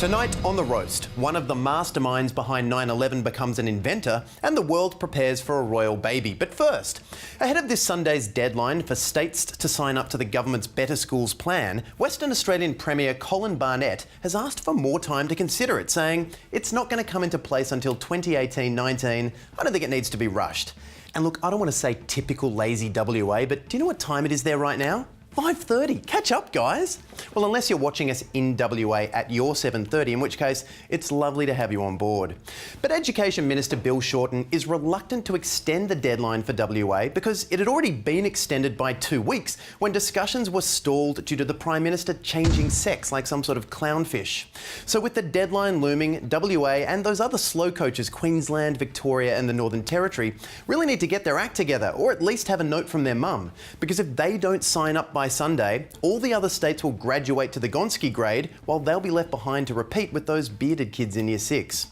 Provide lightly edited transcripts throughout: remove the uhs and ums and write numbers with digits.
Tonight on The Roast, one of the masterminds behind 9/11 becomes an inventor and the world prepares for a royal baby. But first, ahead of this Sunday's deadline for states to sign up to the government's Better Schools plan, Western Australian Premier Colin Barnett has asked for more time to consider it, saying it's not going to come into place until 2018-19. I don't think it needs to be rushed. And look, I don't want to say typical lazy WA, but do you know what time it is there right now? 5:30. Catch up, guys. Well, unless you're watching us in WA at your 7:30, in which case it's lovely to have you on board. But Education Minister Bill Shorten is reluctant to extend the deadline for WA because it had already been extended by 2 weeks when discussions were stalled due to the Prime Minister changing sex like some sort of clownfish. So with the deadline looming, WA and those other slow coaches, Queensland, Victoria and the Northern Territory, really need to get their act together, or at least have a note from their mum. Because if they don't sign up by Sunday, all the other states will graduate to the Gonski grade while they'll be left behind to repeat with those bearded kids in Year 6.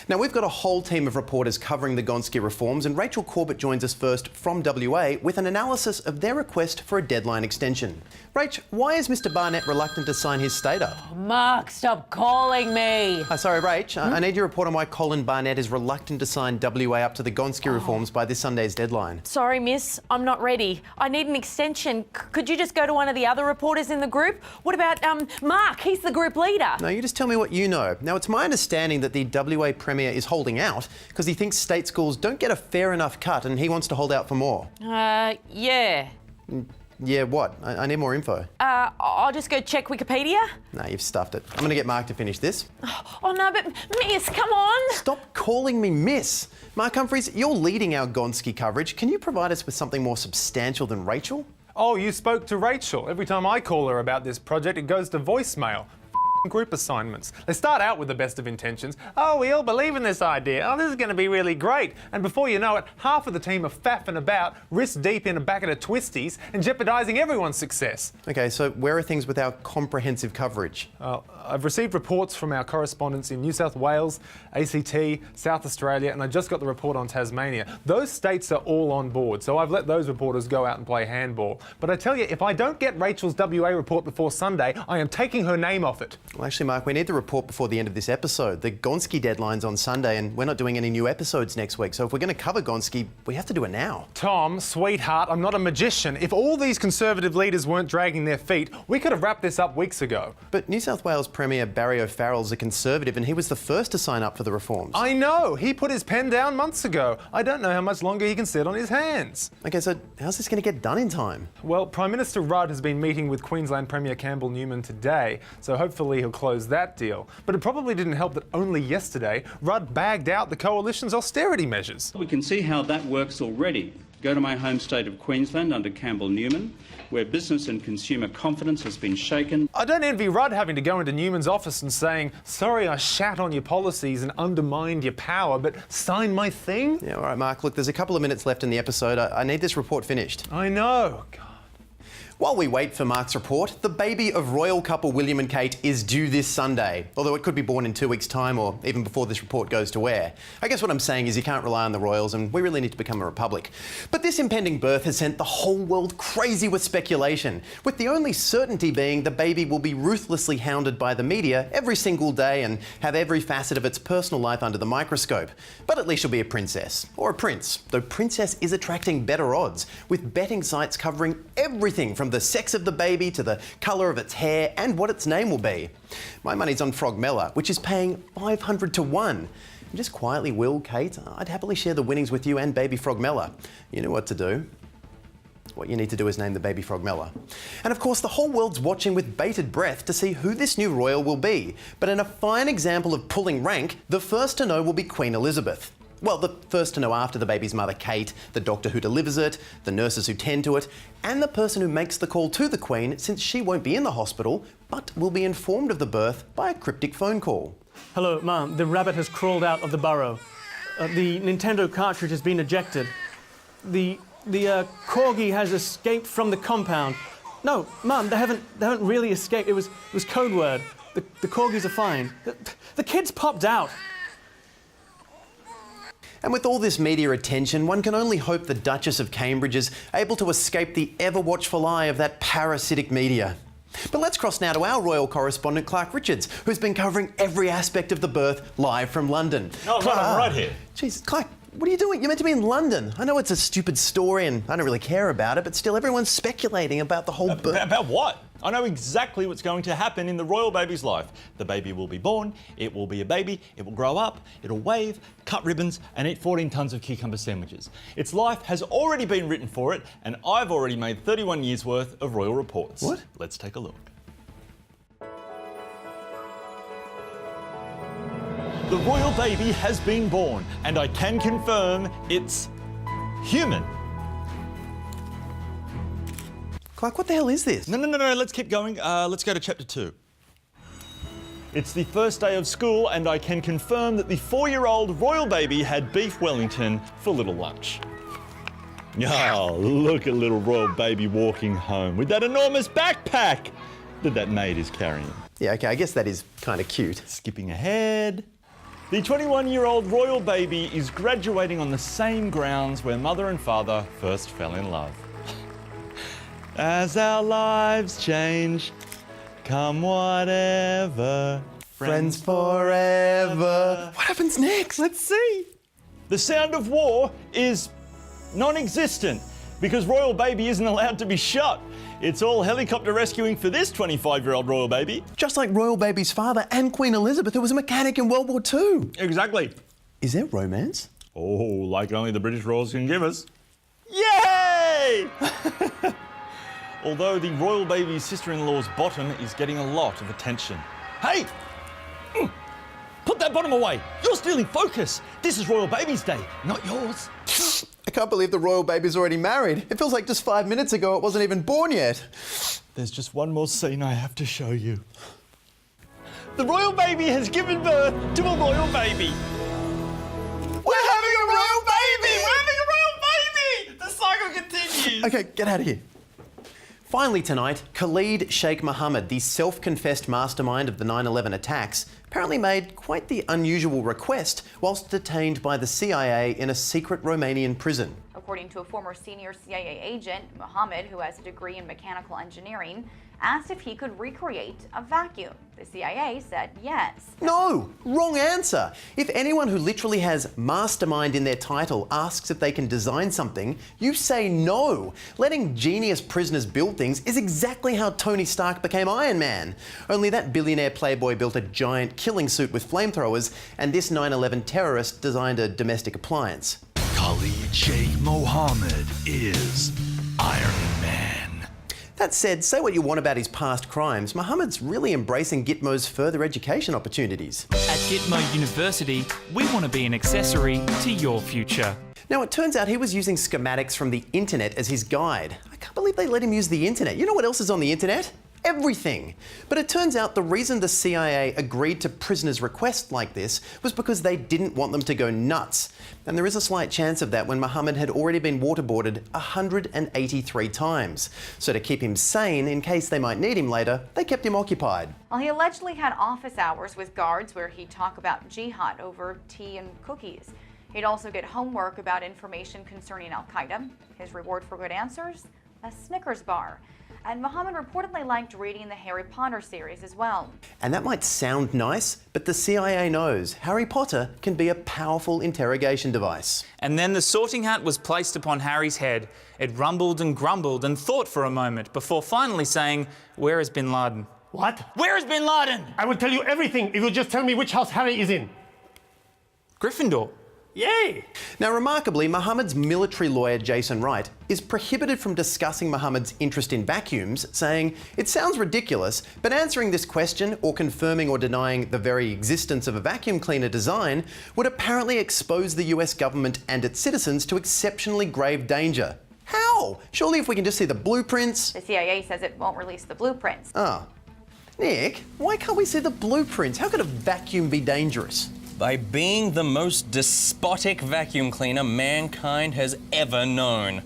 Now, we've got a whole team of reporters covering the Gonski reforms, and Rachel Corbett joins us first from WA with an analysis of their request for a deadline extension. Rach, why is Mr Barnett reluctant to sign his state up? Mark, stop calling me. Sorry, Rach, I need your report on why Colin Barnett is reluctant to sign WA up to the Gonski reforms by this Sunday's deadline. Sorry, miss, I'm not ready. I need an extension. Could you just go to one of the other reporters in the group? What about Mark? He's the group leader. No, you just tell me what you know. Now, it's my understanding that the WA Premier is holding out because he thinks state schools don't get a fair enough cut and he wants to hold out for more. Yeah. Yeah, what? I need more info. I'll just go check Wikipedia. No, you've stuffed it. I'm going to get Mark to finish this. Oh, no, but miss, come on. Stop calling me miss. Mark Humphries, you're leading our Gonski coverage. Can you provide us with something more substantial than Rachel? Oh, you spoke to Rachel. Every time I call her about this project, it goes to voicemail. Group assignments. They start out with the best of intentions. Oh, we all believe in this idea. Oh, this is going to be really great. And before you know it, half of the team are faffing about, wrist deep in a bucket of twisties and jeopardising everyone's success. OK, so where are things with our comprehensive coverage? I've received reports from our correspondents in New South Wales, ACT, South Australia, and I just got the report on Tasmania. Those states are all on board, so I've let those reporters go out and play handball. But I tell you, if I don't get Rachel's WA report before Sunday, I am taking her name off it. Well, actually, Mark, we need the report before the end of this episode. The Gonski deadline's on Sunday and we're not doing any new episodes next week. So if we're going to cover Gonski, we have to do it now. Tom, sweetheart, I'm not a magician. If all these Conservative leaders weren't dragging their feet, we could have wrapped this up weeks ago. But New South Wales Premier Barry O'Farrell's a Conservative and he was the first to sign up for the reforms. I know. He put his pen down months ago. I don't know how much longer he can sit on his hands. OK, so how's this going to get done in time? Well, Prime Minister Rudd has been meeting with Queensland Premier Campbell Newman today, so hopefully he'll close that deal. But it probably didn't help that only yesterday, Rudd bagged out the coalition's austerity measures. We can see how that works already. Go to my home state of Queensland under Campbell Newman, where business and consumer confidence has been shaken. I don't envy Rudd having to go into Newman's office and saying, sorry I shat on your policies and undermined your power, but sign my thing? Yeah, all right, Mark, look, there's a couple of minutes left in the episode. I need this report finished. I know. God. While we wait for Mark's report, the baby of royal couple William and Kate is due this Sunday, although it could be born in 2 weeks' time or even before this report goes to air. I guess what I'm saying is you can't rely on the royals and we really need to become a republic. But this impending birth has sent the whole world crazy with speculation, with the only certainty being the baby will be ruthlessly hounded by the media every single day and have every facet of its personal life under the microscope. But at least she'll be a princess, or a prince, though princess is attracting better odds, with betting sites covering everything from the sex of the baby to the colour of its hair and what its name will be. My money's on Frogmella, which is paying 500 to 1. And just quietly, Will, Kate, I'd happily share the winnings with you and baby Frogmella. You know what to do. What you need to do is name the baby Frogmella. And of course, the whole world's watching with bated breath to see who this new royal will be. But in a fine example of pulling rank, the first to know will be Queen Elizabeth. Well, the first to know after the baby's mother, Kate, the doctor who delivers it, the nurses who tend to it, and the person who makes the call to the Queen, since she won't be in the hospital, but will be informed of the birth by a cryptic phone call. Hello, Mum. The rabbit has crawled out of the burrow. The Nintendo cartridge has been ejected. The corgi has escaped from the compound. No, Mum, they haven't really escaped. It was code word. The corgis are fine. The kids popped out. And with all this media attention, one can only hope the Duchess of Cambridge is able to escape the ever-watchful eye of that parasitic media. But let's cross now to our royal correspondent, Clark Richards, who's been covering every aspect of the birth live from London. No, I'm right here. Jeez, Clark, what are you doing? You're meant to be in London. I know it's a stupid story and I don't really care about it, but still everyone's speculating about the whole birth. About what? I know exactly what's going to happen in the royal baby's life. The baby will be born, it will be a baby, it will grow up, it'll wave, cut ribbons, and eat 14 tons of cucumber sandwiches. Its life has already been written for it, and I've already made 31 years worth of royal reports. What? Let's take a look. The royal baby has been born, and I can confirm it's human. Clark, what the hell is this? No, let's keep going. Let's go to chapter 2. It's the first day of school, and I can confirm that the 4-year-old royal baby had beef Wellington for little lunch. Oh, look at little royal baby walking home with that enormous backpack that maid is carrying. Yeah, okay, I guess that is kind of cute. Skipping ahead. The 21-year-old royal baby is graduating on the same grounds where mother and father first fell in love. As our lives change, come whatever. Friends forever. What happens next? Let's see. The sound of war is non-existent because royal baby isn't allowed to be shot. It's all helicopter rescuing for this 25-year-old royal baby. Just like royal baby's father and Queen Elizabeth, who was a mechanic in World War II. Exactly. Is there romance? Oh, like only the British royals can give us. Yay! Although the royal baby's sister-in-law's bottom is getting a lot of attention. Hey! Put that bottom away! You're stealing focus! This is royal baby's day, not yours. I can't believe the royal baby's already married. It feels like just 5 minutes ago it wasn't even born yet. There's just one more scene I have to show you. The royal baby has given birth to a royal baby. We're having a royal baby! We're having a royal baby! The saga continues. Okay, get out of here. Finally tonight, Khalid Sheikh Mohammed, the self-confessed mastermind of the 9/11 attacks, apparently made quite the unusual request whilst detained by the CIA in a secret Romanian prison. According to a former senior CIA agent, Mohammed, who has a degree in mechanical engineering, asked if he could recreate a vacuum. The CIA said yes. No, wrong answer. If anyone who literally has mastermind in their title asks if they can design something, you say no. Letting genius prisoners build things is exactly how Tony Stark became Iron Man. Only that billionaire playboy built a giant killing suit with flamethrowers, and this 9/11 terrorist designed a domestic appliance. Khalid Sheikh Mohammed is Iron Man. That said, say what you want about his past crimes, Mohammed's really embracing Gitmo's further education opportunities. At Gitmo University, we want to be an accessory to your future. Now, it turns out he was using schematics from the internet as his guide. I can't believe they let him use the internet. You know what else is on the internet? Everything. But it turns out the reason the CIA agreed to prisoners' requests like this was because they didn't want them to go nuts. And there is a slight chance of that when Mohammed had already been waterboarded 183 times. So to keep him sane, in case they might need him later, they kept him occupied. Well, he allegedly had office hours with guards where he'd talk about jihad over tea and cookies. He'd also get homework about information concerning Al-Qaeda. His reward for good answers? A Snickers bar. And Mohammed reportedly liked reading the Harry Potter series as well. And that might sound nice, but the CIA knows Harry Potter can be a powerful interrogation device. And then the sorting hat was placed upon Harry's head. It rumbled and grumbled and thought for a moment before finally saying, "Where is Bin Laden?" What? Where is Bin Laden? I will tell you everything if you just tell me which house Harry is in. Gryffindor. Yay! Now, remarkably, Mohammed's military lawyer, Jason Wright, is prohibited from discussing Mohammed's interest in vacuums, saying, "It sounds ridiculous, but answering this question or confirming or denying the very existence of a vacuum cleaner design would apparently expose the US government and its citizens to exceptionally grave danger." How? Surely if we can just see the blueprints. The CIA says it won't release the blueprints. Oh. Nick, why can't we see the blueprints? How could a vacuum be dangerous? By being the most despotic vacuum cleaner mankind has ever known.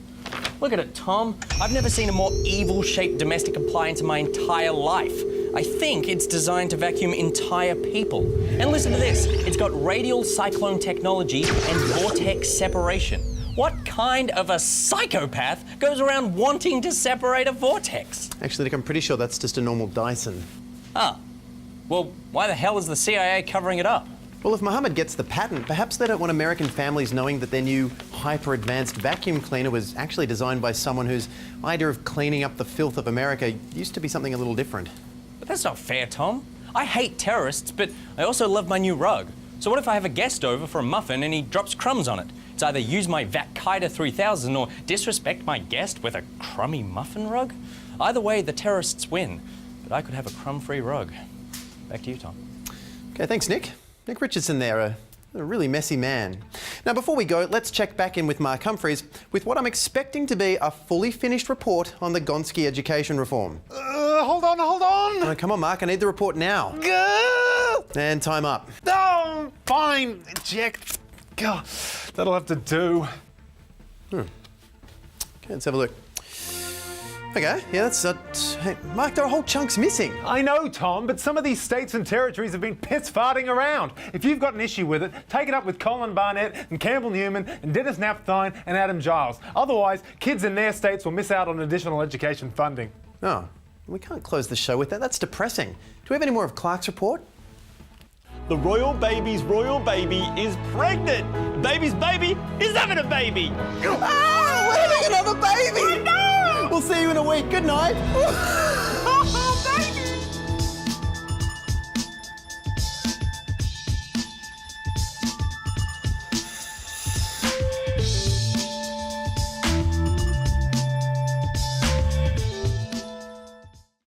Look at it, Tom. I've never seen a more evil-shaped domestic appliance in my entire life. I think it's designed to vacuum entire people. And listen to this. It's got radial cyclone technology and vortex separation. What kind of a psychopath goes around wanting to separate a vortex? Actually, Nick, I'm pretty sure that's just a normal Dyson. Ah. Well, why the hell is the CIA covering it up? Well, if Mohammed gets the patent, perhaps they don't want American families knowing that their new hyper-advanced vacuum cleaner was actually designed by someone whose idea of cleaning up the filth of America used to be something a little different. But that's not fair, Tom. I hate terrorists, but I also love my new rug. So what if I have a guest over for a muffin and he drops crumbs on it? It's either use my Vatkaider 3000 or disrespect my guest with a crummy muffin rug. Either way, the terrorists win, but I could have a crumb-free rug. Back to you, Tom. Okay, thanks, Nick. Nick Richardson there, a really messy man. Now, before we go, let's check back in with Mark Humphries with what I'm expecting to be a fully finished report on the Gonski education reform. Hold on. Oh, come on, Mark, I need the report now. Go! And time up. No, fine, eject. God, that'll have to do. Okay, let's have a look. Okay, yeah, that's... hey, Mark, there are whole chunks missing. I know, Tom, but some of these states and territories have been piss-farting around. If you've got an issue with it, take it up with Colin Barnett and Campbell Newman and Dennis Napthine and Adam Giles. Otherwise, kids in their states will miss out on additional education funding. Oh, we can't close the show with that. That's depressing. Do we have any more of Clark's report? The royal baby's royal baby is pregnant. Baby's baby is having a baby. Ah, we're having another baby! Oh, no! We'll see you in a week. Good night.